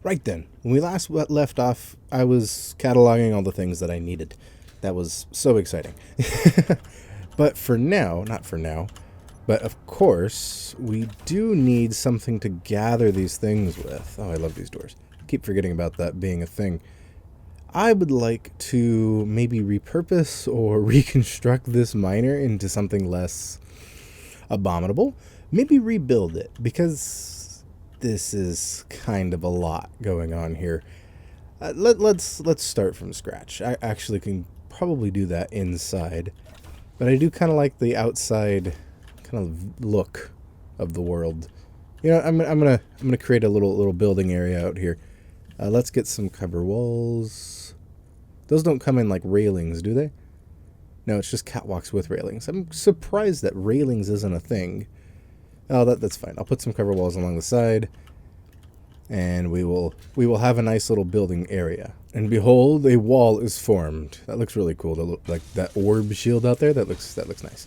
Right then, when we last left off, I was cataloging all the things that I needed. That was so exciting. But for now, not for now, but of course, we do need something to gather these things with. Oh, I love these doors. I keep forgetting about that being a thing. I would like to maybe repurpose or reconstruct this miner into something less abominable. Maybe rebuild it, because this is kind of a lot going on here. Let's start from scratch. I actually can probably do that inside, but I do kind of like the outside kind of look of the world. You know, I'm gonna create a little building area out here. Let's get some cover walls. Those don't come in like railings, do they? No, it's just catwalks with railings. I'm surprised that railings isn't a thing. Oh, that's fine. I'll put some cover walls along the side, and we will have a nice little building area. And behold, a wall is formed. That looks really cool. Like that orb shield out there. That looks nice.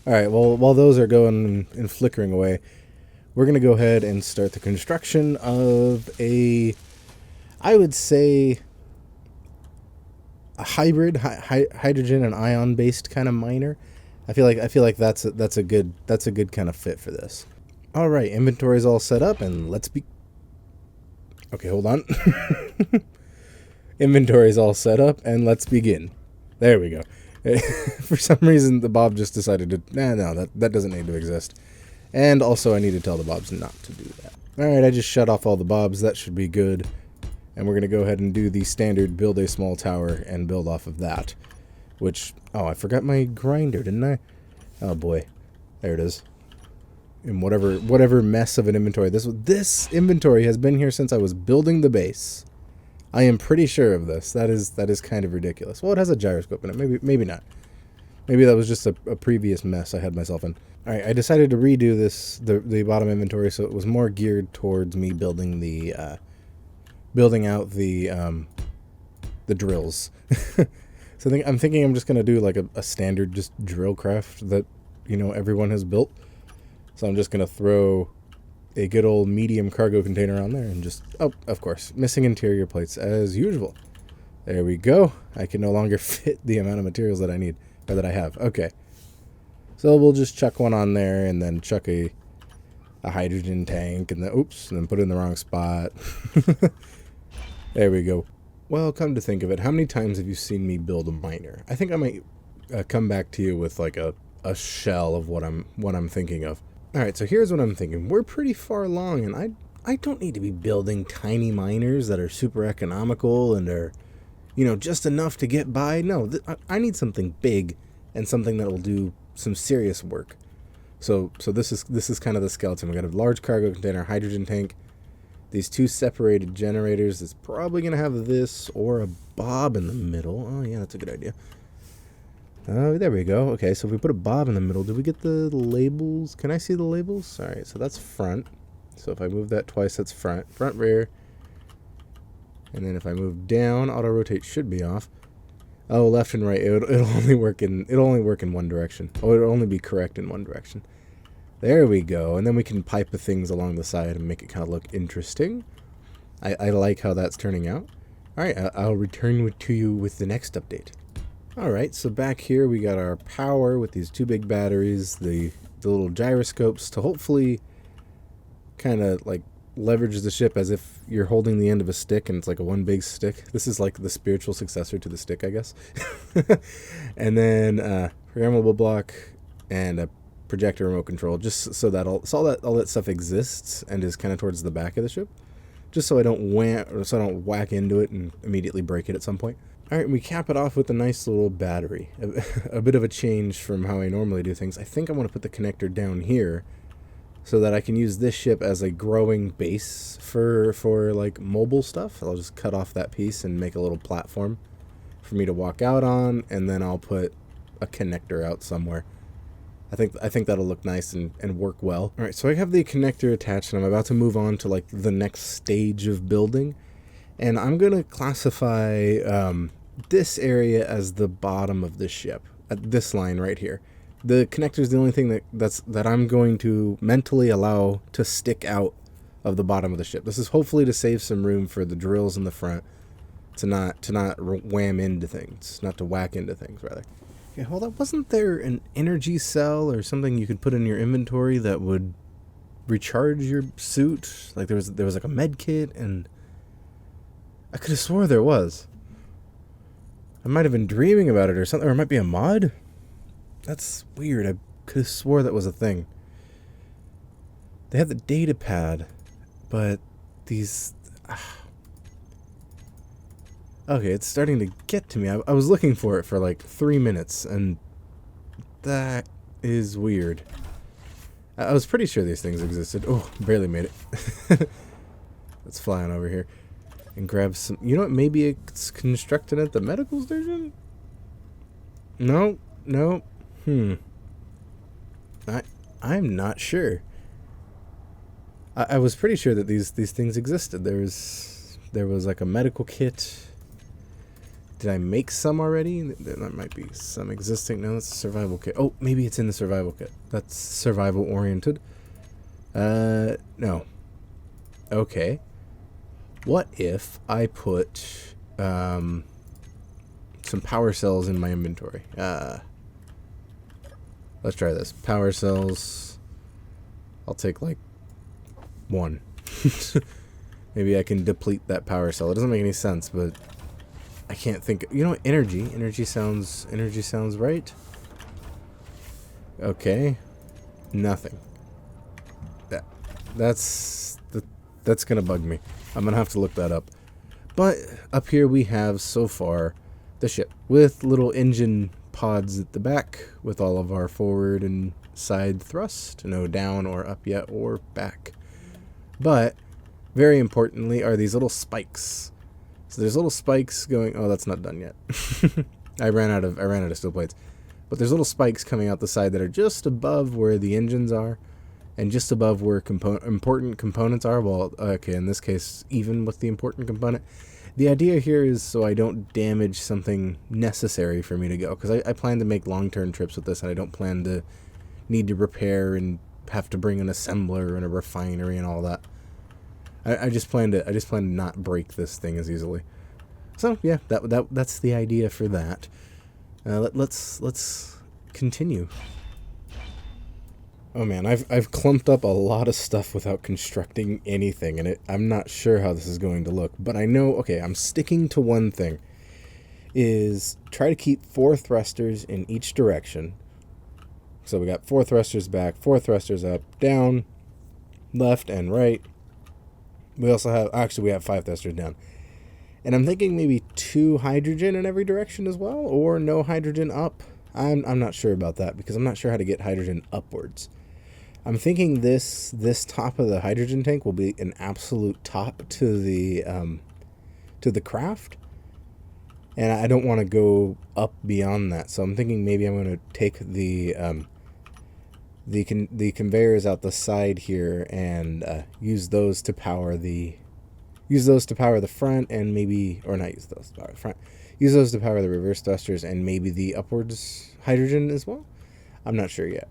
All right. Well, while those are going and flickering away, we're gonna go ahead and start the construction of I would say, a hybrid hydrogen and ion based kind of miner. I feel like that's a good kind of fit for this. All right, inventory's all set up, and let's be. Okay, hold on. Inventory's all set up, and let's begin. There we go. For some reason, the Bob just decided to. No, that doesn't need to exist. And also, I need to tell the Bobs not to do that. All right, I just shut off all the Bobs. That should be good. And we're going to go ahead and do the standard build a small tower and build off of that. Which, oh, I forgot my grinder, didn't I? Oh boy. There it is. In whatever mess of an inventory. This inventory has been here since I was building the base. I am pretty sure of this. That is kind of ridiculous. Well, it has a gyroscope in it. Maybe not. Maybe that was just a previous mess I had myself in. All right, I decided to redo the bottom inventory, so it was more geared towards me building out the drills. So I'm thinking I'm just going to do like a standard just drill craft that, everyone has built. So I'm just going to throw a good old medium cargo container on there and just, oh, of course, missing interior plates as usual. There we go. I can no longer fit the amount of materials that I need, or that I have. Okay. So we'll just chuck one on there and then chuck a hydrogen tank and then, oops, and then put it in the wrong spot. There we go. Well, come to think of it, how many times have you seen me build a miner? I think I might come back to you with like a shell of what I'm thinking of. All right, so here's what I'm thinking. We're pretty far along, and I don't need to be building tiny miners that are super economical and are, just enough to get by. No, I need something big and something that will do some serious work. So this is kind of the skeleton. We got a large cargo container, hydrogen tank. These two separated generators. It's probably going to have this or a Bob in the middle. Oh, yeah, that's a good idea. There we go. Okay, so if we put a Bob in the middle, do we get the labels? Can I see the labels? All right, so that's front. So if I move that twice, that's front, rear. And then if I move down, auto rotate should be off. Oh, left and right. It'll only work in one direction. Oh, it'll only be correct in one direction. There we go. And then we can pipe the things along the side and make it kind of look interesting. I like how that's turning out. All right, I'll return to you with the next update. All right, so back here we got our power with these two big batteries, the little gyroscopes to hopefully kind of like leverage the ship as if you're holding the end of a stick and it's like a one big stick. This is like the spiritual successor to the stick, I guess. And then programmable block and a projector remote control, just so that all that stuff exists and is kind of towards the back of the ship, just so I don't whack into it and immediately break it at some point. All right, we cap it off with a nice little battery, a bit of a change from how I normally do things. I think I want to put the connector down here so that I can use this ship as a growing base for like mobile stuff. I'll just cut off that piece and make a little platform for me to walk out on, and then I'll put a connector out somewhere. I think that'll look nice and work well. All right, so I have the connector attached, and I'm about to move on to like the next stage of building, and I'm gonna classify this area as the bottom of the ship at this line right here. The connector is the only thing that I'm going to mentally allow to stick out of the bottom of the ship. This is hopefully to save some room for the drills in the front to not wham into things, not to whack into things, rather. Okay, hold on. Wasn't there an energy cell or something you could put in your inventory that would recharge your suit? Like there was like a med kit, and I could have swore there was. I might have been dreaming about it or something, or it might be a mod. That's weird. I could have swore that was a thing. They have the data pad, but these... Okay, it's starting to get to me. I was looking for it for like 3 minutes, and that is weird. I was pretty sure these things existed. Oh, barely made it. Let's fly on over here and grab some... You know what? Maybe it's constructed at the medical station? No. I'm not sure. I was pretty sure that these things existed. There was like a medical kit. Did I make some already? That might be some existing. No, that's a survival kit. Oh, maybe it's in the survival kit. That's survival oriented. No. Okay. What if I put some power cells in my inventory? Let's try this. Power cells. I'll take like 1. Maybe I can deplete that power cell. It doesn't make any sense, but I can't think. You know what? Energy sounds right. Okay. Nothing. That's gonna bug me. I'm gonna have to look that up. But up here we have so far the ship with little engine pods at the back with all of our forward and side thrust. No down or up yet or back. But very importantly are these little spikes. So there's little spikes going. Oh, that's not done yet. I ran out of steel plates. But there's little spikes coming out the side that are just above where the engines are, and just above where important components are. Well, okay, in this case, even with the important component. The idea here is so I don't damage something necessary for me to go, because I plan to make long-term trips with this, and I don't plan to need to repair and have to bring an assembler and a refinery and all that. I just plan to not break this thing as easily. So yeah, that's the idea for that. Let's continue. Oh man, I've clumped up a lot of stuff without constructing anything, and I'm not sure how this is going to look. But I know, okay, I'm sticking to one thing: is try to keep 4 thrusters in each direction. So we got 4 thrusters back, 4 thrusters up, down, left, and right. We also have, actually, we have 5 thrusters down. And I'm thinking maybe 2 hydrogen in every direction as well, or no hydrogen up. I'm not sure about that, because I'm not sure how to get hydrogen upwards. I'm thinking this top of the hydrogen tank will be an absolute top to the craft. And I don't want to go up beyond that. So I'm thinking maybe I'm going to take the conveyors out the side here and use those to power the front, and maybe, or not use those to power the front, use those to power the reverse thrusters and maybe the upwards hydrogen as well. I'm not sure yet.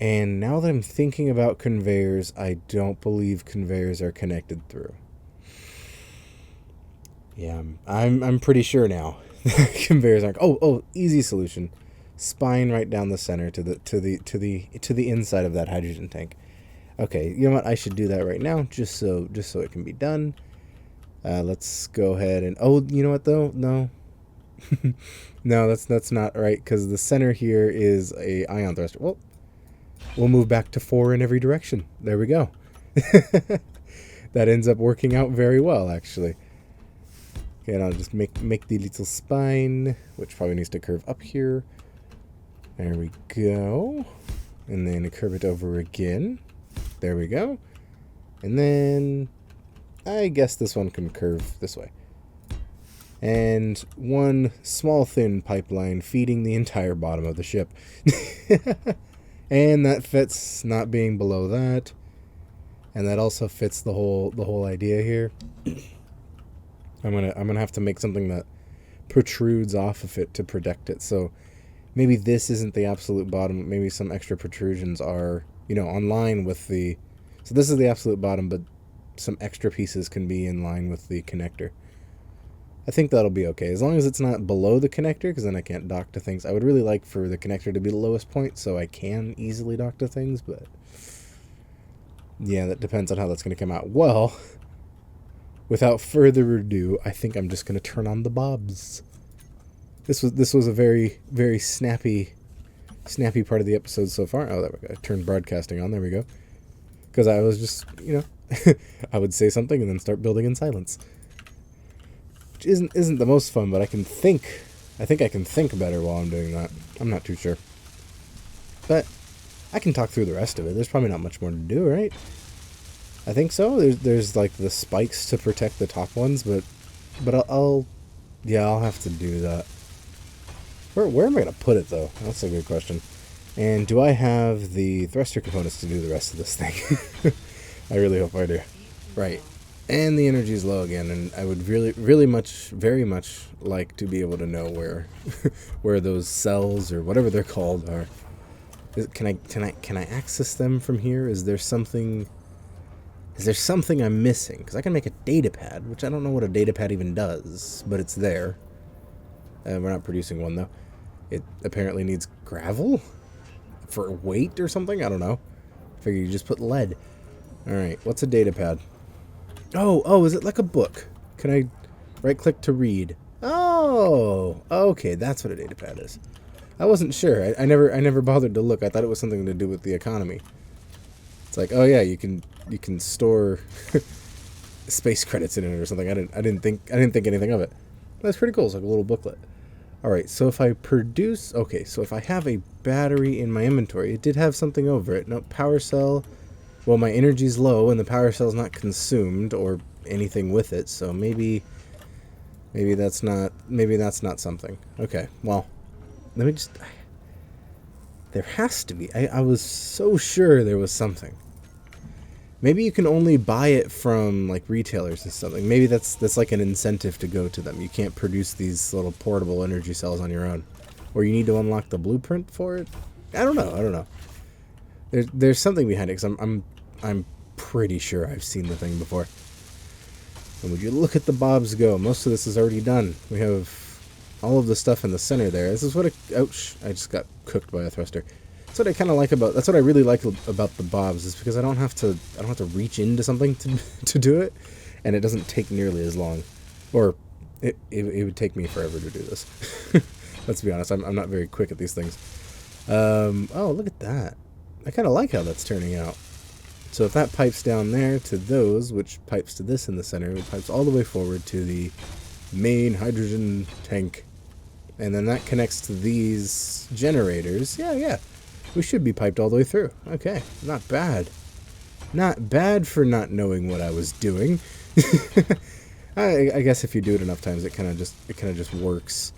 And now that I'm thinking about conveyors, I don't believe conveyors are connected through. Yeah, I'm pretty sure now. Conveyors aren't. Oh, easy solution. Spine right down the center to the inside of that hydrogen tank. Okay, you know what? I should do that right now, just so it can be done. Let's go ahead and, oh, you know what though? No. No, that's not right, because the center here is a ion thruster. Well, we'll move back to 4 in every direction. There we go. That ends up working out very well, actually. Okay, and I'll just make the little spine, which probably needs to curve up here. There we go. And then curve it over again. There we go. And then I guess this one can curve this way. And one small thin pipeline feeding the entire bottom of the ship. And that fits not being below that. And that also fits the whole idea here. I'm gonna have to make something that protrudes off of it to protect it. So maybe this isn't the absolute bottom. Maybe some extra protrusions are, on line with the... So this is the absolute bottom, but some extra pieces can be in line with the connector. I think that'll be okay, as long as it's not below the connector, because then I can't dock to things. I would really like for the connector to be the lowest point, so I can easily dock to things, but yeah, that depends on how that's going to come out. Well, without further ado, I think I'm just going to turn on the bobs. This was a very, very snappy part of the episode so far. Oh, there we go. I turned broadcasting on. There we go. Because I was just, I would say something and then start building in silence. Which isn't the most fun, but I can think. I think I can think better while I'm doing that. I'm not too sure. But I can talk through the rest of it. There's probably not much more to do, right? I think so. There's like the spikes to protect the top ones, but I'll have to do that. Where am I gonna put it though? That's a good question. And do I have the thruster components to do the rest of this thing? I really hope I do. Right. And the energy is low again, and I would very much like to be able to know where those cells or whatever they're called are. Can I access them from here? Is there something I'm missing? Because I can make a data pad, which I don't know what a data pad even does, but it's there. We're not producing one though. It apparently needs gravel for weight or something. I don't know. Figure you just put lead. All right, what's a data pad? Oh, is it like a book? Can I right click to read? Oh, okay, that's what a data pad is. I wasn't sure. I never bothered to look. I thought it was something to do with the economy. It's like, oh yeah, you can store space credits in it or something. I didn't think anything of it. That's pretty cool. It's like a little booklet. All right, so if I produce, so if I have a battery in my inventory, it did have something over it. No, power cell. Well, my energy's low and the power cell's not consumed or anything with it, so maybe that's not something. Okay, well, let me just. There has to be. I was so sure there was something. Maybe you can only buy it from like retailers and something. Maybe that's like an incentive to go to them. You can't produce these little portable energy cells on your own, or you need to unlock the blueprint for it. I don't know. There's something behind it, because I'm pretty sure I've seen the thing before. And would you look at the bobs go? Most of this is already done. We have all of the stuff in the center there. This is what ouch! I just got cooked by a thruster. That's what I kind of like about. That's what I really like about the bobs, is because I don't have to reach into something to do it, and it doesn't take nearly as long, or it would take me forever to do this. Let's be honest. I'm not very quick at these things. Oh, look at that. I kind of like how that's turning out. So if that pipes down there to those, which pipes to this in the center, it pipes all the way forward to the main hydrogen tank, and then that connects to these generators. Yeah. We should be piped all the way through. Okay, not bad. Not bad for not knowing what I was doing. I guess if you do it enough times, it kind of just works.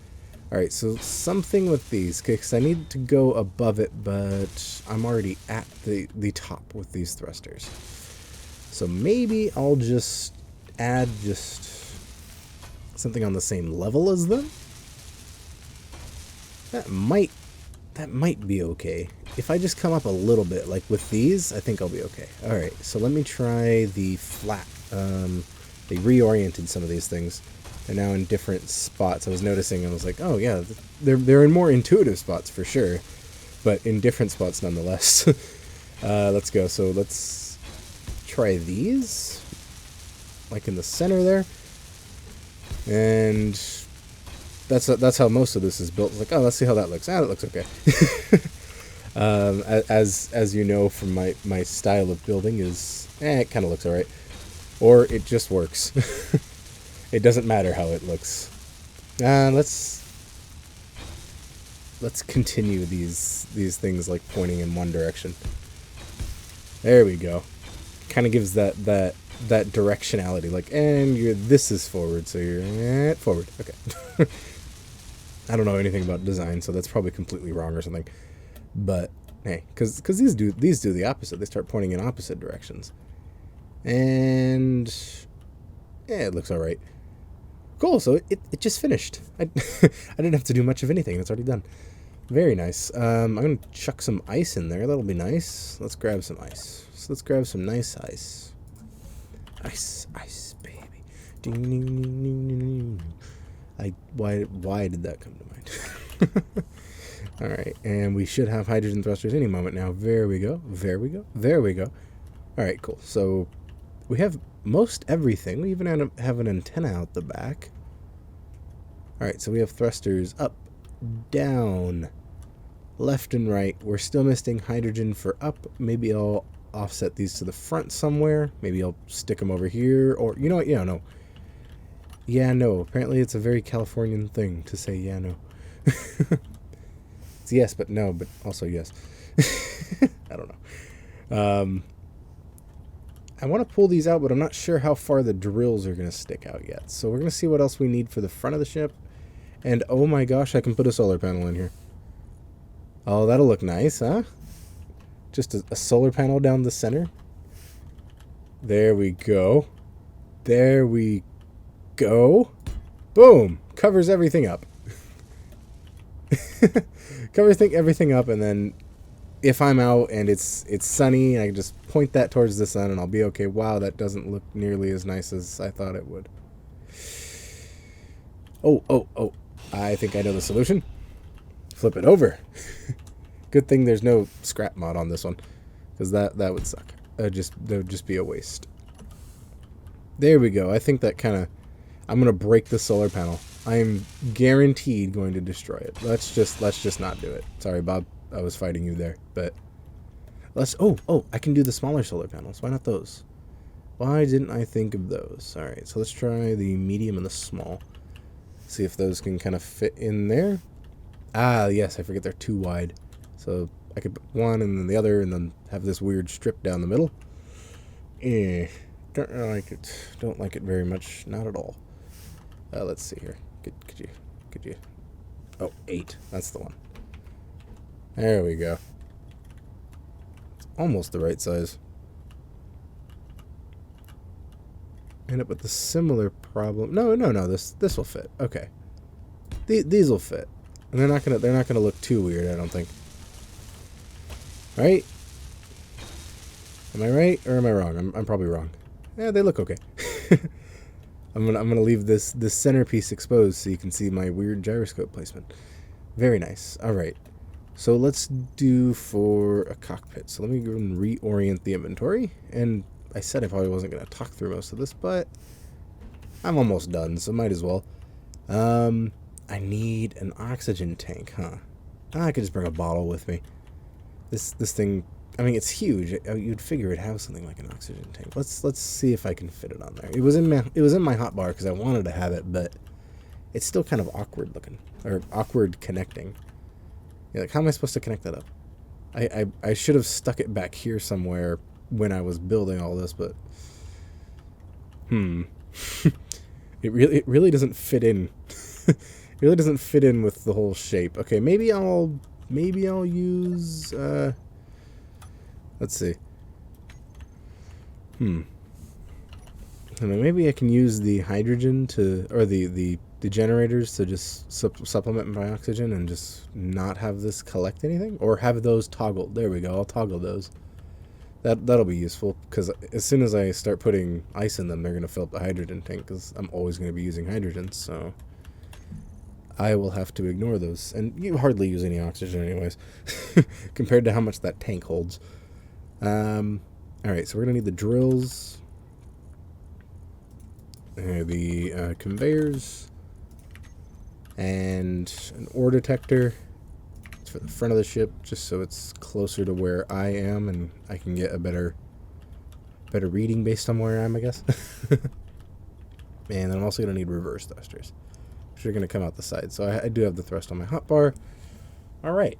All right, so something with these, because I need to go above it, but I'm already at the top with these thrusters. So maybe I'll just add something on the same level as them. That might be okay. If I just come up a little bit, like with these, I think I'll be okay. All right, so let me try the flat. They reoriented some of these things. They're now in different spots. I was noticing, I was like, oh yeah, they're in more intuitive spots for sure, but in different spots nonetheless. Let's go. So let's try these, like in the center there, and that's how most of this is built. It's like, oh, let's see how that looks. That looks okay. As you know from my style of building is, it kind of looks alright, or it just works. It doesn't matter how it looks. Let's continue these things like pointing in one direction. There we go. Kind of gives that directionality. Like, and this is forward, so you're forward. Okay. I don't know anything about design, so that's probably completely wrong or something. But hey, because these do the opposite. They start pointing in opposite directions. And yeah, it looks all right. Cool. So it just finished. I didn't have to do much of anything. It's already done. Very nice. I'm gonna chuck some ice in there. That'll be nice. Let's grab some ice. So let's grab some nice ice. Ice, ice, baby. Ding, ding, ding, ding, ding, ding. Why did that come to mind? All right, and we should have hydrogen thrusters any moment now. There we go. There we go. There we go. All right, cool. So we have most everything. We even have an antenna out the back. All right, so we have thrusters up, down, left, and right. We're still missing hydrogen for up. Maybe I'll offset these to the front somewhere. Maybe I'll stick them over here, or you know what? Yeah, no. Yeah, no. Apparently it's a very Californian thing to say yeah, no. It's yes, but no, but also yes. I don't know. I want to pull these out, but I'm not sure how far the drills are going to stick out yet. So we're going to see what else we need for the front of the ship. And oh my gosh, I can put a solar panel in here. Oh, that'll look nice, huh? Just a solar panel down the center. There we go. There we go. Boom! Covers everything up. Covers everything up, and then if I'm out and it's sunny, I can just point that towards the sun and I'll be okay. Wow, that doesn't look nearly as nice as I thought it would. Oh. I think I know the solution. Flip it over. Good thing there's no scrap mod on this one, because that would suck. That would just be a waste. There we go. I think that kind of... I'm going to break the solar panel. I am guaranteed going to destroy it. Let's just not do it. Sorry, Bob. I was fighting you there, but let's... Oh, I can do the smaller solar panels. Why not those? Why didn't I think of those? All right, so let's try the medium and the small. See if those can kind of fit in there. Ah, yes, I forget they're too wide. So I could put one and then the other and then have this weird strip down the middle. Don't really like it. Don't like it very much. Not at all. Let's see here. Could you? Oh, 8. That's the one. There we go. It's almost the right size. End up with a similar problem. No. This will fit. Okay. These will fit. And they're not gonna look too weird, I don't think. Right? Am I right or am I wrong? I'm probably wrong. Yeah, they look okay. I'm gonna leave this centerpiece exposed so you can see my weird gyroscope placement. Very nice. All right. So let's do for a cockpit. So let me go and reorient the inventory. And I said I probably wasn't gonna talk through most of this, but I'm almost done, so might as well. I need an oxygen tank, huh? I could just bring a bottle with me. This thing, I mean, it's huge. You'd figure it'd have something like an oxygen tank. Let's see if I can fit it on there. It was in my hotbar because I wanted to have it, but it's still kind of awkward looking, or awkward connecting. Yeah, like how am I supposed to connect that up? I should have stuck it back here somewhere when I was building all this, but it really doesn't fit in. It really doesn't fit in with the whole shape. Okay, maybe I'll use let's see. I mean, maybe I can use the hydrogen or the generators to just supplement my oxygen and just not have this collect anything, or have those toggled. There we go. I'll toggle those. That'll be useful, because as soon as I start putting ice in them, they're gonna fill up the hydrogen tank, because I'm always gonna be using hydrogen, so I will have to ignore those. And you hardly use any oxygen anyways, compared to how much that tank holds. Alright, so we're going to need the drills, the conveyors, and an ore detector. It's for the front of the ship, just so it's closer to where I am, and I can get a better reading based on where I am, I guess. And then I'm also going to need reverse thrusters, which are going to come out the side. So I do have the thrust on my hotbar. All right.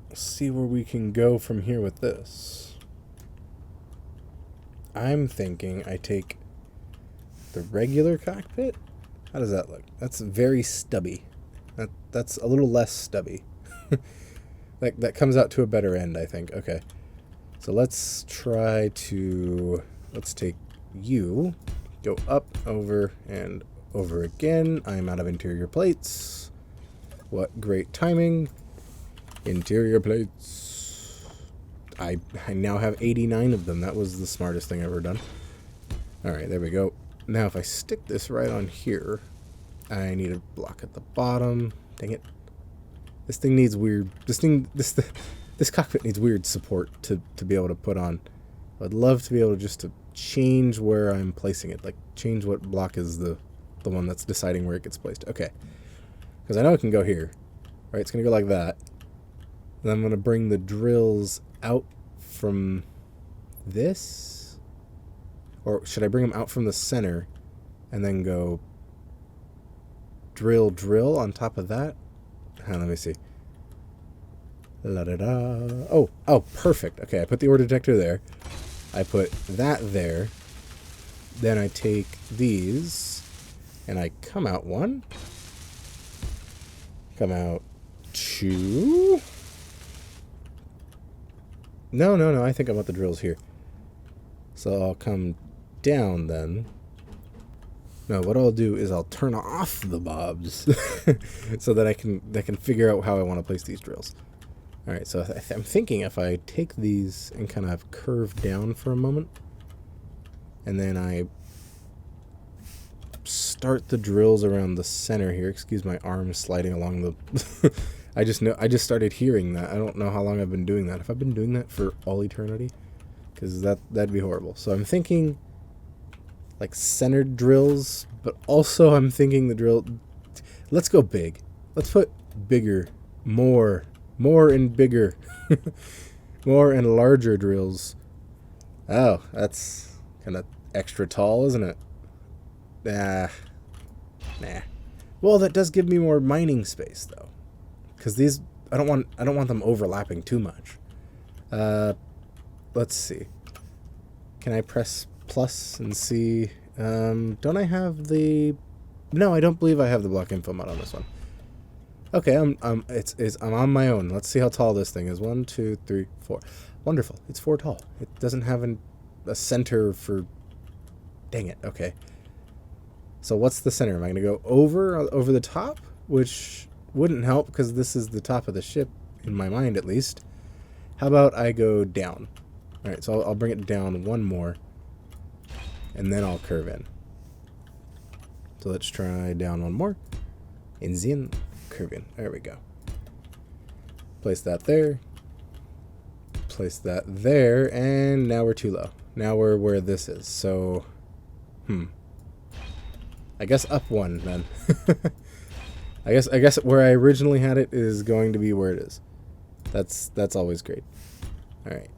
Let's see where we can go from here with this. I'm thinking I take the regular cockpit. How does that look? That's very stubby. That's a little less stubby. That comes out to a better end, I think. Okay. So let's take you, go up, over, and over again. I'm out of interior plates. What great timing. Interior plates. I now have 89 of them. That was the smartest thing I've ever done. Alright, there we go. Now if I stick this right on here, I need a block at the bottom. Dang it. This thing needs weird... This cockpit needs weird support to be able to put on. I'd love to be able to change where I'm placing it. Like, change what block is the one that's deciding where it gets placed. Okay. Because I know it can go here. Right, it's going to go like that. Then I'm going to bring the drills out from this? Or should I bring them out from the center and then go drill on top of that? Let me see. La da da. Oh, perfect. Okay, I put the ore detector there. I put that there. Then I take these and I come out one. Come out two. No, I think I want the drills here. So I'll come down then. No, what I'll do is I'll turn off the bobs so that I can figure out how I want to place these drills. All right, so I'm thinking if I take these and kind of curve down for a moment, and then I start the drills around the center here. Excuse my arm sliding along the... I just started hearing that. I don't know how long I've been doing that. Have I been doing that for all eternity? Because that'd be horrible. So I'm thinking like centered drills, but also I'm thinking the drill... Let's go big. Let's put bigger, more and bigger, more and larger drills. Oh, that's kind of extra tall, isn't it? Nah. Well, that does give me more mining space, though, because these I don't want them overlapping too much. Let's see. Can I press plus and see? Don't I have the? No, I don't believe I have the block info mod on this one. Okay, I'm on my own. Let's see how tall this thing is. 1, 2, 3, 4. Wonderful. It's 4 tall. It doesn't have a center for... Dang it. Okay. So what's the center? Am I going to go over the top? Which wouldn't help because this is the top of the ship, in my mind at least. How about I go down? All right, so I'll bring it down one more, and then I'll curve in. So let's try down one more. And then curve in. There we go. Place that there. Place that there, and now we're too low. Now we're where this is. So, I guess up one then. I guess where I originally had it is going to be where it is. That's always great. All right.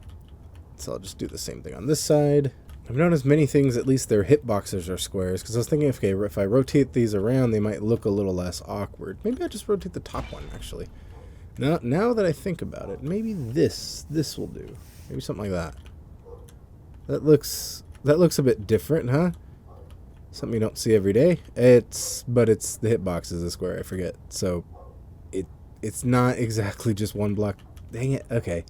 So I'll just do the same thing on this side. I've noticed many things, at least their hitboxes are squares, because I was thinking, okay, if I rotate these around, they might look a little less awkward. Maybe I'll just rotate the top one, actually. Now that I think about it, maybe this will do. Maybe something like that. That looks a bit different, huh? Something you don't see every day. But the hitbox is a square, I forget. So it's not exactly just one block. Dang it. Okay.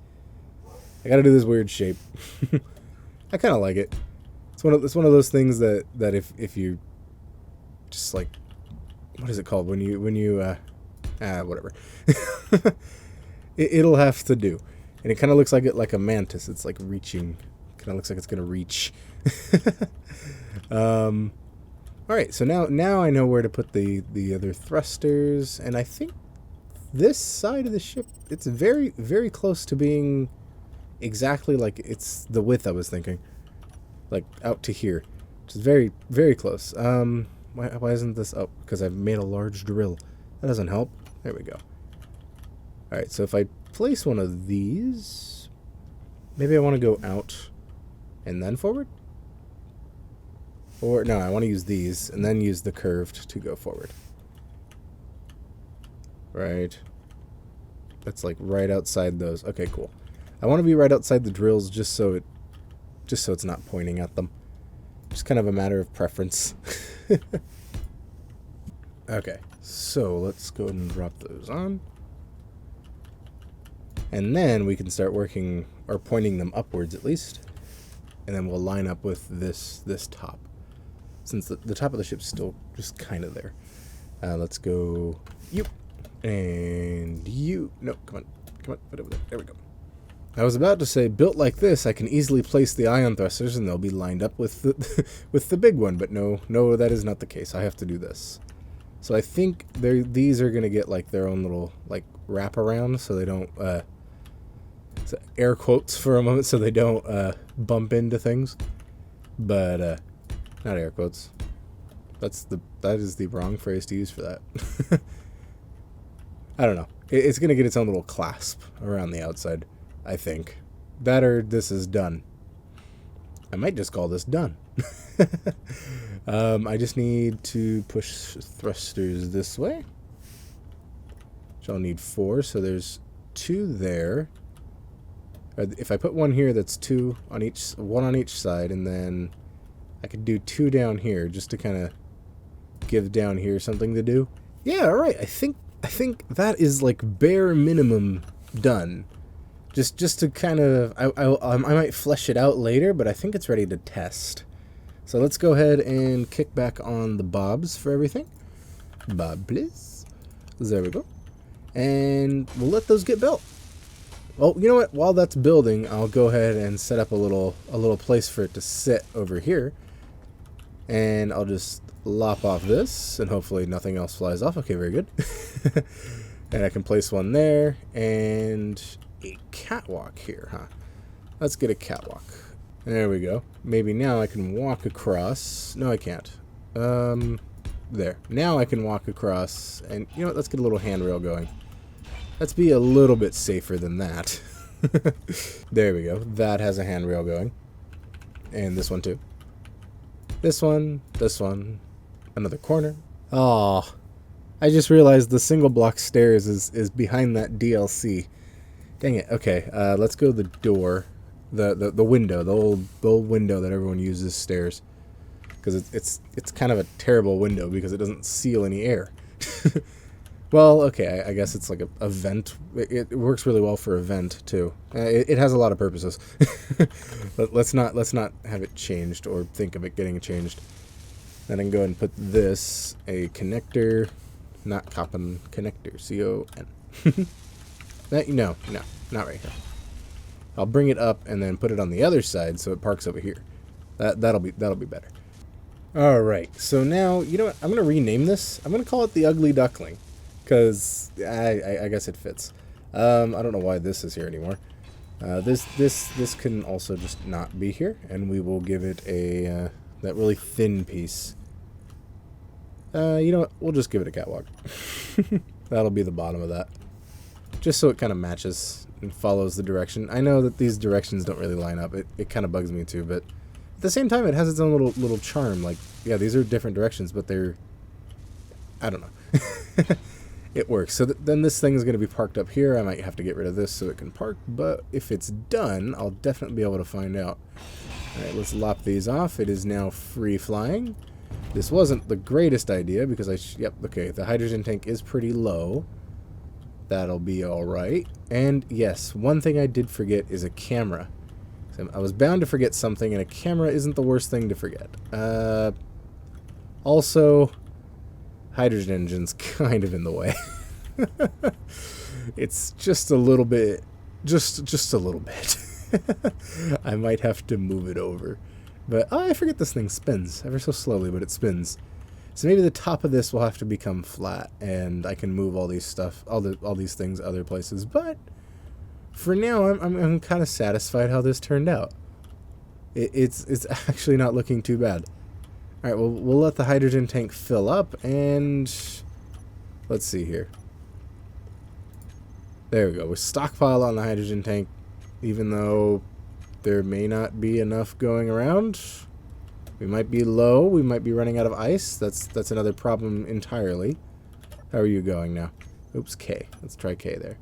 I gotta do this weird shape. I kind of like it. It's one of those things that if you just like, what is it called when you whatever. It'll have to do. And it kind of looks like a mantis. It's like reaching. Kind of looks like it's gonna reach. All right, so now I know where to put the other thrusters, and I think this side of the ship, it's very, very close to being exactly like it's the width I was thinking, like out to here, which is very, very close. Why isn't this up? Because I've made a large drill. That doesn't help. There we go. All right, so if I place one of these, maybe I want to go out and then forward. Or, no, I want to use these and then use the curved to go forward. Right. That's like right outside those. Okay, cool. I want to be right outside the drills just so it's not pointing at them. Just kind of a matter of preference. Okay, so let's go ahead and drop those on. And then we can start working, or pointing them upwards at least. And then we'll line up with this top. Since the top of the ship's still just kind of there. Let's go you and you. No, come on, put it over there. There we go. I was about to say, built like this, I can easily place the ion thrusters and they'll be lined up with the with the big one, but no, that is not the case. I have to do this. So I think these are going to get like their own little like wraparound, so they don't so air quotes for a moment, so they don't bump into things. But not air quotes. That is the wrong phrase to use for that. I don't know. It's going to get its own little clasp around the outside, I think. That or this is done. I might just call this done. I just need to push thrusters this way. Which I'll need 4, so there's 2 there. If I put one here, that's 2 on each, 1 on each side, and then I could do 2 down here just to kind of give down here something to do. Yeah, all right. I think that is like bare minimum done. Just to kind of, I might flesh it out later, but I think it's ready to test. So let's go ahead and kick back on the bobs for everything. Bob, please. There we go. And we'll let those get built. Well, you know what? While that's building, I'll go ahead and set up a little place for it to sit over here. And I'll just lop off this, and hopefully nothing else flies off. Okay, very good. And I can place one there, and a catwalk here, huh? Let's get a catwalk. There we go. Maybe now I can walk across. No, I can't. There. Now I can walk across, and you know what? Let's get a little handrail going. Let's be a little bit safer than that. There we go. That has a handrail going. And this one too. This one, another corner. Oh, I just realized the single block stairs is behind that DLC. Dang it. Okay, let's go to the door, the window, the old window that everyone uses stairs, because it's kind of a terrible window because it doesn't seal any air. Well, okay, I guess it's like a vent. It works really well for a vent too. It has a lot of purposes. But let's not have it changed or think of it getting changed. Then I can go ahead and put this, a connector, not Koppen, connector, C-O-N. No, not right here. I'll bring it up and then put it on the other side so it parks over here. That'll be better. All right, so now you know what? I'm gonna rename this. I'm gonna call it the Ugly Duckling. Because I guess it fits. I don't know why this is here anymore. This can also just not be here, and we will give it a that really thin piece. You know what? We'll just give it a catwalk. That'll be the bottom of that, just so it kind of matches and follows the direction. I know that these directions don't really line up. It kind of bugs me too, but at the same time, it has its own little charm. Like, yeah, these are different directions, but they're, I don't know. It works. So then this thing is going to be parked up here. I might have to get rid of this so it can park, but if it's done, I'll definitely be able to find out. All right, let's lop these off. It is now free flying. This wasn't the greatest idea because yep, okay, the hydrogen tank is pretty low. That'll be all right. And yes, one thing I did forget is a camera. So I was bound to forget something, and a camera isn't the worst thing to forget. Also, hydrogen engine's kind of in the way. It's just a little bit, just a little bit. I might have to move it over. But I forget this thing spins ever so slowly, but it spins. So maybe the top of this will have to become flat, and I can move all these things other places. But for now, I'm kind of satisfied how this turned out. It's actually not looking too bad. All right, well, we'll let the hydrogen tank fill up, and let's see here. There we go. We stockpile on the hydrogen tank, even though there may not be enough going around. We might be low. We might be running out of ice. That's another problem entirely. How are you going now? Oops, K. Let's try K there.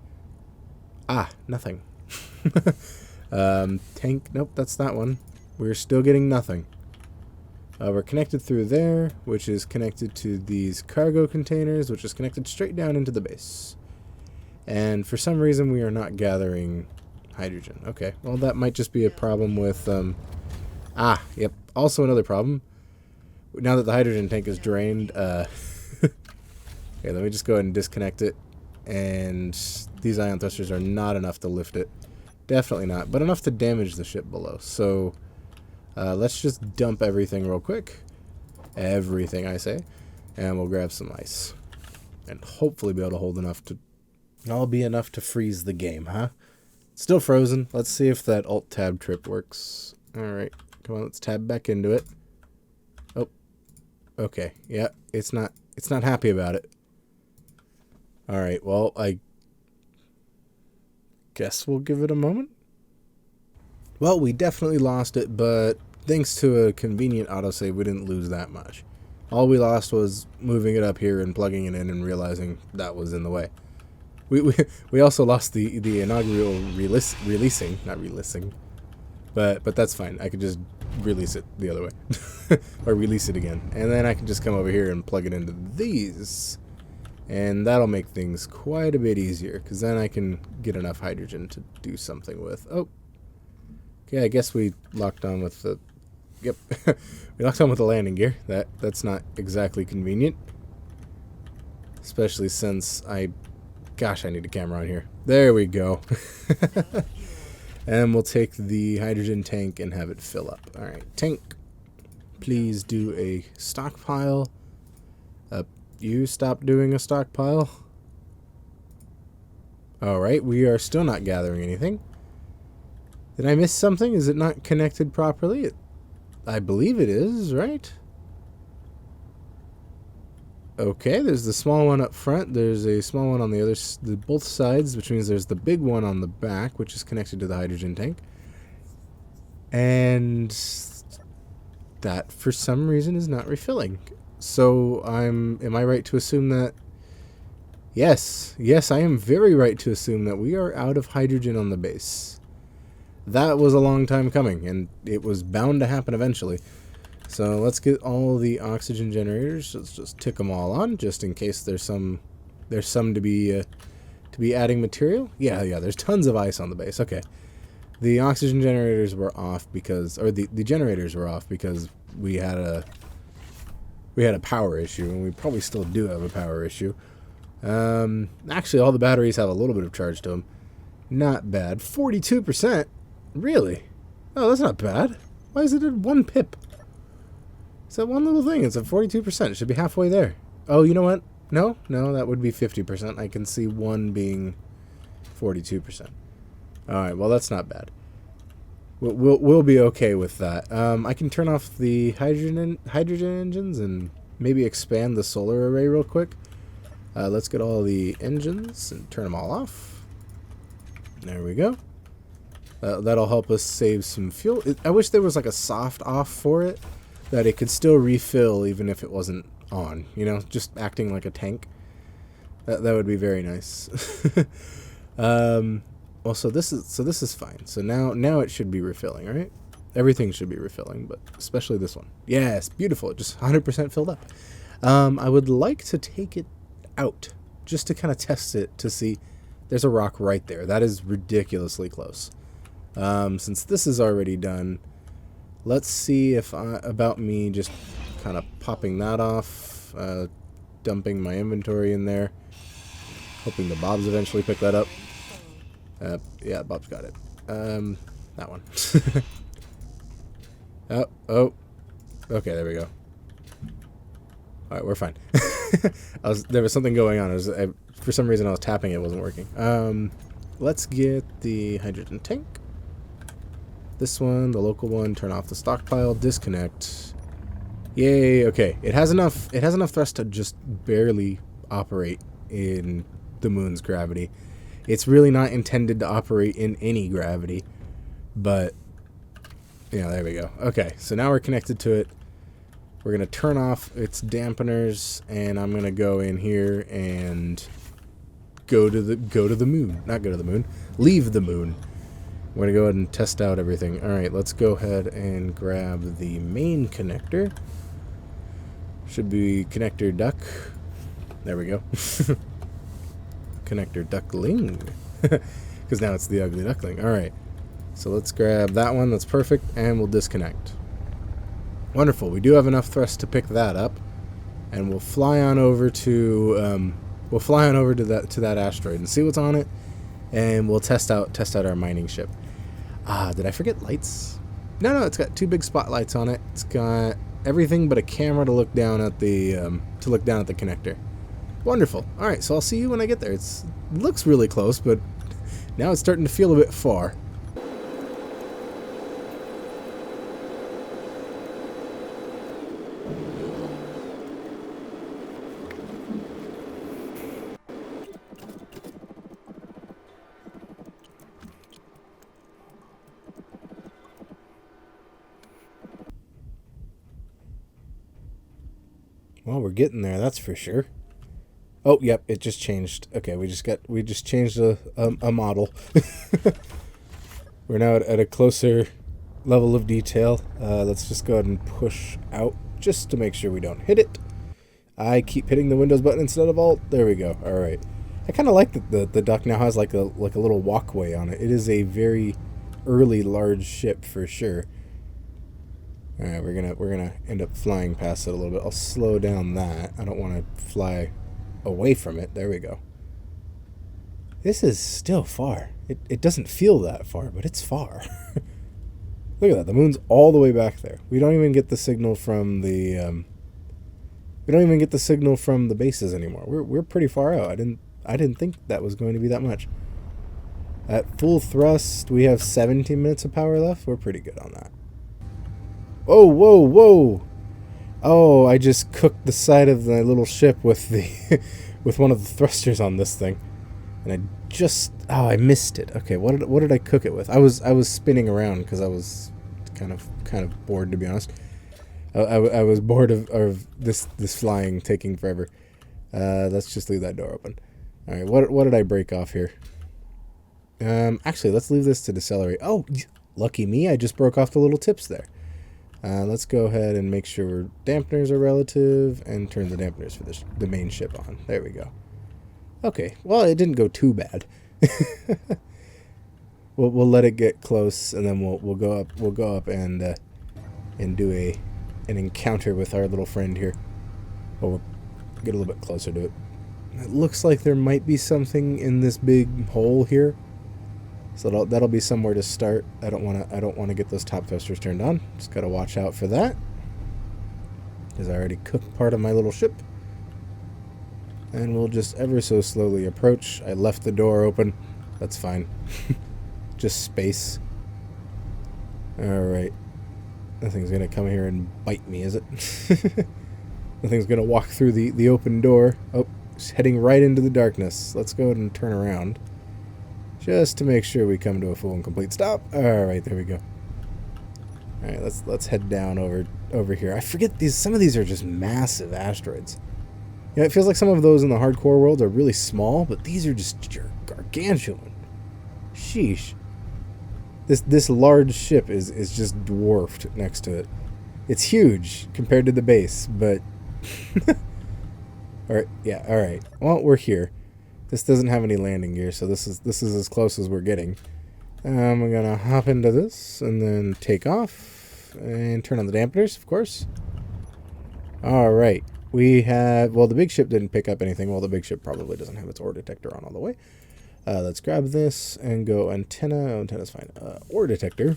Ah, nothing. Tank. Nope, that's that one. We're still getting nothing. We're connected through there, which is connected to these cargo containers, which is connected straight down into the base. And for some reason, we are not gathering hydrogen. Okay, well, that might just be a problem with... yep, also another problem. Now that the hydrogen tank is drained, okay, let me just go ahead and disconnect it. And these ion thrusters are not enough to lift it. Definitely not. But enough to damage the ship below. So let's just dump everything real quick. Everything, I say. And we'll grab some ice. And hopefully be able to hold enough to... That'll be enough to freeze the game, huh? Still frozen. Let's see if that Alt-Tab trip works. Alright. Come on, let's tab back into it. Oh. Okay. Yeah, it's not happy about it. Alright, well, I guess we'll give it a moment. Well, we definitely lost it, but thanks to a convenient autosave, we didn't lose that much. All we lost was moving it up here and plugging it in and realizing that was in the way. We also lost the inaugural releasing, not releasing, but that's fine. I could just release it the other way, or release it again, and then I can just come over here and plug it into these, and that'll make things quite a bit easier, because then I can get enough hydrogen to do something with. Oh, okay, I guess we locked on with the... Yep, we locked on with the landing gear. That's not exactly convenient. Especially since Gosh, I need a camera on here. There we go. And we'll take the hydrogen tank and have it fill up. Alright, tank. Please do a stockpile. You stop doing a stockpile. Alright, we are still not gathering anything. Did I miss something? Is it not connected properly? I believe it is, right? Okay, there's the small one up front. There's a small one on the other, both sides, which means there's the big one on the back, which is connected to the hydrogen tank. And that, for some reason, is not refilling. So am I right to assume that? Yes, I am very right to assume that we are out of hydrogen on the base. That was a long time coming, and it was bound to happen eventually. So let's get all the oxygen generators. Let's just tick them all on, just in case there's some to be adding material. Yeah, there's tons of ice on the base. Okay, the oxygen generators were off because, or the generators were off because we had a power issue, and we probably still do have a power issue. Actually, all the batteries have a little bit of charge to them. Not bad. 42%. Really? Oh, that's not bad. Why is it at 1 pip? It's that one little thing. It's at 42%. It should be halfway there. Oh, you know what? No, that would be 50%. I can see one being 42%. All right, well, that's not bad. We'll be okay with that. I can turn off the hydrogen engines and maybe expand the solar array real quick. Let's get all the engines and turn them all off. There we go. That'll help us save some fuel. I wish there was like a soft off for it, that it could still refill even if it wasn't on. You know, just acting like a tank. That would be very nice. Well, so this is fine. So now it should be refilling, right? Everything should be refilling, but especially this one. Yes, beautiful. It just 100% filled up. I would like to take it out just to kind of test it to see. There's a rock right there. That is ridiculously close. Since this is already done, let's see if about me just kind of popping that off, dumping my inventory in there, hoping the Bobs eventually pick that up. Yeah, Bob's got it. That one. Oh. Okay, there we go. All right, we're fine. There was something going on. For some reason, I was tapping, it wasn't working. Let's get the hydrogen tank. This one, the local one, turn off the stockpile, disconnect. Yay, okay. It has enough thrust to just barely operate in the moon's gravity. It's really not intended to operate in any gravity, but yeah, there we go. Okay, so now we're connected to it. We're gonna turn off its dampeners, and I'm gonna go in here and go to the moon. Not go to the moon. Leave the moon. We're gonna go ahead and test out everything. All right, let's go ahead and grab the main connector. Should be connector duck. There we go. Connector duckling. Because now it's the ugly duckling. All right, so let's grab that one. That's perfect, and we'll disconnect. Wonderful. We do have enough thrust to pick that up, and we'll fly on over to that asteroid and see what's on it, and we'll test out our mining ship. Did I forget lights? No, it's got 2 big spotlights on it. It's got everything but a camera to look down at the connector. Wonderful. All right, so I'll see you when I get there. It looks really close, but now it's starting to feel a bit far. Well, we're getting there, that's for sure. Oh, yep, it just changed. Okay, we just changed a model. We're now at a closer level of detail. Let's just go ahead and push out just to make sure we don't hit it. I keep hitting the Windows button instead of Alt. There we go. All right. I kind of like that the dock now has like a little walkway on it. It is a very early large ship for sure. All right, we're gonna end up flying past it a little bit. I'll slow down that. I don't want to fly away from it. There we go. This is still far. It doesn't feel that far, but it's far. Look at that. The moon's all the way back there. We don't even get the signal from the bases anymore. We're pretty far out. I didn't think that was going to be that much. At full thrust, we have 17 minutes of power left. We're pretty good on that. Oh, whoa. Oh, I just cooked the side of my little ship with with one of the thrusters on this thing. And I missed it. Okay, what did I cook it with? I was spinning around because I was kind of bored, to be honest. I was bored of this flying taking forever. Let's just leave that door open. All right, what did I break off here? Actually, let's leave this to decelerate. Oh, lucky me, I just broke off the little tips there. Let's go ahead and make sure dampeners are relative and turn the dampeners for the main ship on. There we go. Okay, well, it didn't go too bad. We'll let it get close, and then we'll go up and do an encounter with our little friend here. Well, we'll get a little bit closer to it. It looks like there might be something in this big hole here. So that'll be somewhere to start. I don't want to get those top thrusters turned on. Just gotta watch out for that, because I already cooked part of my little ship. And we'll just ever so slowly approach. I left the door open. That's fine. Just space. All right. Nothing's gonna come here and bite me, is it? Nothing's gonna walk through the open door. Oh, it's heading right into the darkness. Let's go ahead and turn around, just to make sure we come to a full and complete stop. All right, there we go. All right, let's head down over here. I forget some of these are just massive asteroids. Yeah, it feels like some of those in the hardcore world are really small, but these are just gargantuan. Sheesh. This large ship is just dwarfed next to it. It's huge compared to the base, but all right, yeah, all right. Well, we're here. This doesn't have any landing gear, so this is as close as we're getting. We're gonna hop into this and then take off and turn on the dampeners, of course. All right, we have, well, the big ship didn't pick up anything. Well, the big ship probably doesn't have its ore detector on all the way. Let's grab this and go antenna. Oh, antenna's fine. Ore detector.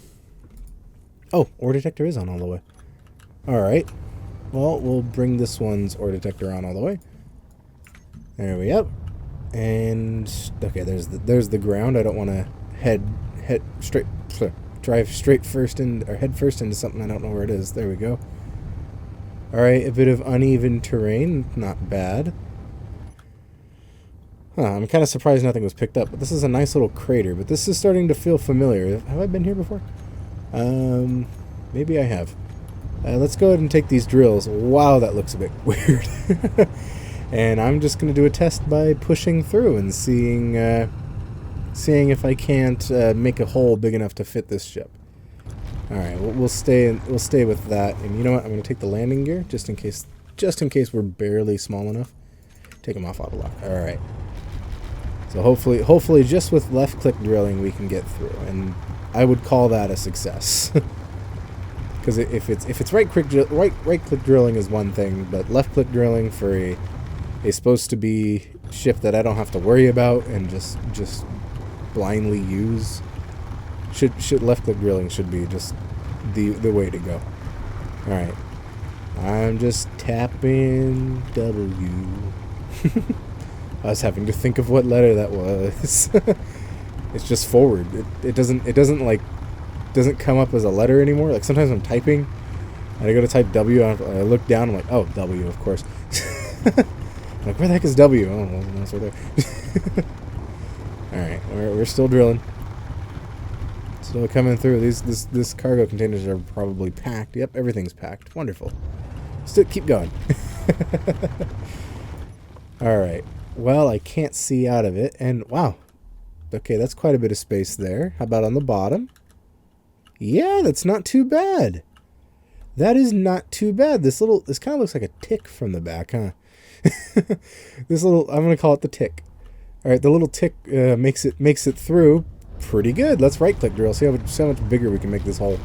Oh, ore detector is on all the way. All right. Well, we'll bring this one's ore detector on all the way. There we go. And okay, there's the ground. I don't want to drive straight first or head first into something I don't know where it is. There we go. All right, a bit of uneven terrain, not bad. I'm kind of surprised nothing was picked up, but this is a nice little crater. But this is starting to feel familiar. Have I been here before? Maybe I have. Let's go ahead and take these drills. Wow, that looks a bit weird. And I'm just going to do a test by pushing through and seeing if I can't make a hole big enough to fit this ship. All right, we'll stay with that. And you know what? I'm going to take the landing gear just in case we're barely small enough. Take them off auto lock. All right. So hopefully, just with left click drilling, we can get through, and I would call that a success. Because if it's right click drilling is one thing, but left click drilling for a supposed to be ship that I don't have to worry about and just blindly use, Should left click drilling should be just the way to go. All right. I'm just tapping W. I was having to think of what letter that was. It's just forward. It doesn't come up as a letter anymore. Like sometimes I'm typing and I go to type W, I look down, I'm like, oh, W, of course. I'm like, where the heck is W? Oh, well, that's right there. Alright, we're still drilling. Still coming through. This cargo containers are probably packed. Yep, everything's packed. Wonderful. Still keep going. Alright. Well, I can't see out of it, and wow. Okay, that's quite a bit of space there. How about on the bottom? Yeah, that's not too bad. That is not too bad. This kind of looks like a tick from the back, huh? This little, I'm gonna call it the tick. All right, the little tick makes it through pretty good. Let's right-click drill. See how much bigger we can make this hole.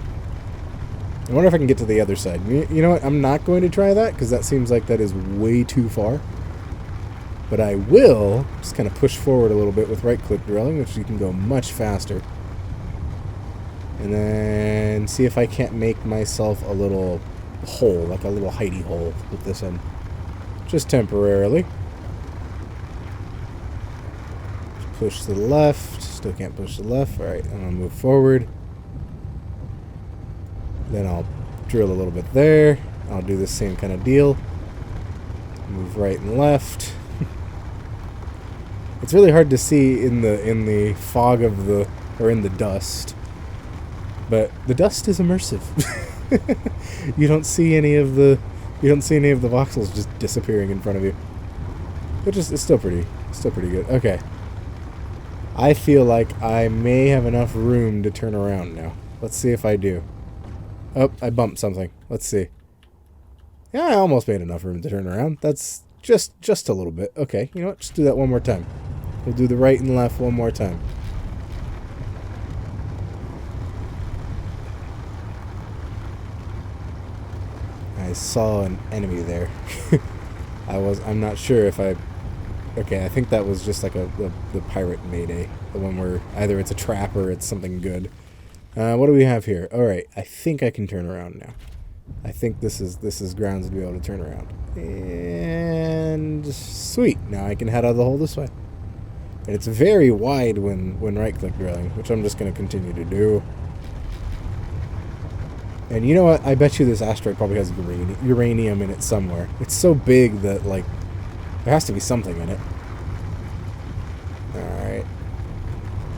I wonder if I can get to the other side. You know what? I'm not going to try that because that seems like that is way too far. But I will just kind of push forward a little bit with right-click drilling, which you can go much faster. And then see if I can't make myself a little hole, like a little hidey hole with this end. Just temporarily. Just push to the left. Still can't push to the left. Alright, I'm going to move forward. Then I'll drill a little bit there. I'll do the same kind of deal. Move right and left. It's really hard to see in the fog of in the dust. But the dust is immersive. You don't see any of the voxels just disappearing in front of you. Which is still pretty good. Okay. I feel like I may have enough room to turn around now. Let's see if I do. Oh, I bumped something. Let's see. Yeah, I almost made enough room to turn around. That's just a little bit. Okay, you know what? Just do that one more time. We'll do the right and left one more time. I saw an enemy there. I'm not sure if I... Okay, I think that was just like the pirate mayday. The one where either it's a trap or it's something good. What do we have here? Alright, I think I can turn around now. I think this is grounds to be able to turn around. And sweet, now I can head out of the hole this way. And it's very wide when right-click drilling, which I'm just going to continue to do. And you know what? I bet you this asteroid probably has uranium in it somewhere. It's so big that, like, there has to be something in it. Alright.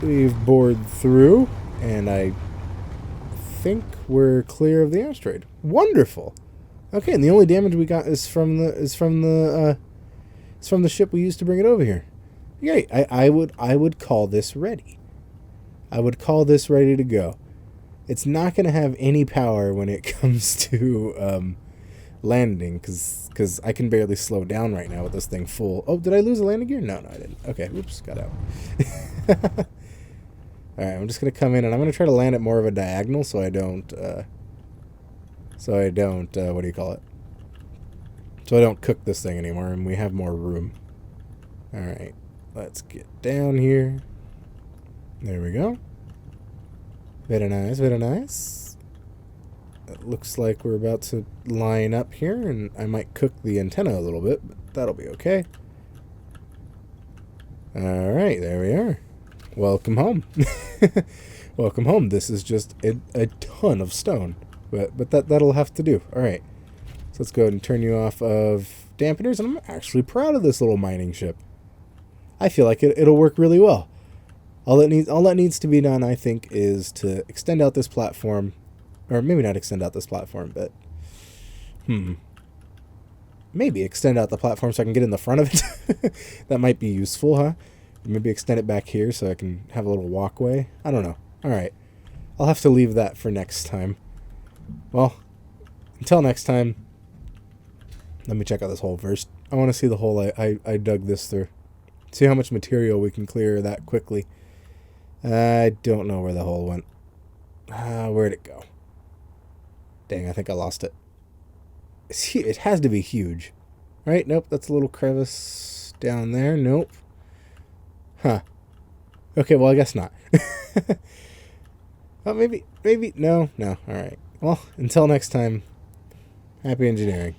We've bored through, and I think we're clear of the asteroid. Wonderful! Okay, and the only damage we got is from the ship we used to bring it over here. Yay! I would call this ready. I would call this ready to go. It's not going to have any power when it comes to landing, because I can barely slow down right now with this thing full. Oh, did I lose a landing gear? No, I didn't. Okay, oops, got out. Alright, I'm just going to come in, and I'm going to try to land at more of a diagonal so I don't, what do you call it? So I don't cook this thing anymore, and we have more room. Alright, let's get down here. There we go. Very nice, very nice. It looks like we're about to line up here, and I might cook the antenna a little bit, but that'll be okay. Alright, there we are. Welcome home. Welcome home. This is just a ton of stone, but that'll have to do. Alright, so let's go ahead and turn you off of dampeners, and I'm actually proud of this little mining ship. I feel like it'll work really well. All that needs to be done, I think, is to extend out this platform, or maybe not extend out this platform, but maybe extend out the platform so I can get in the front of it. That might be useful, huh? Maybe extend it back here so I can have a little walkway. I don't know. All right, I'll have to leave that for next time. Well, until next time, let me check out this hole first. I want to see the hole I dug this through. See how much material we can clear that quickly. I don't know where the hole went. Where'd it go? Dang, I think I lost it. It has to be huge. Right? Nope, that's a little crevice down there. Nope. Huh. Okay, well, I guess not. Oh, maybe, no. All right. Well, until next time, happy engineering.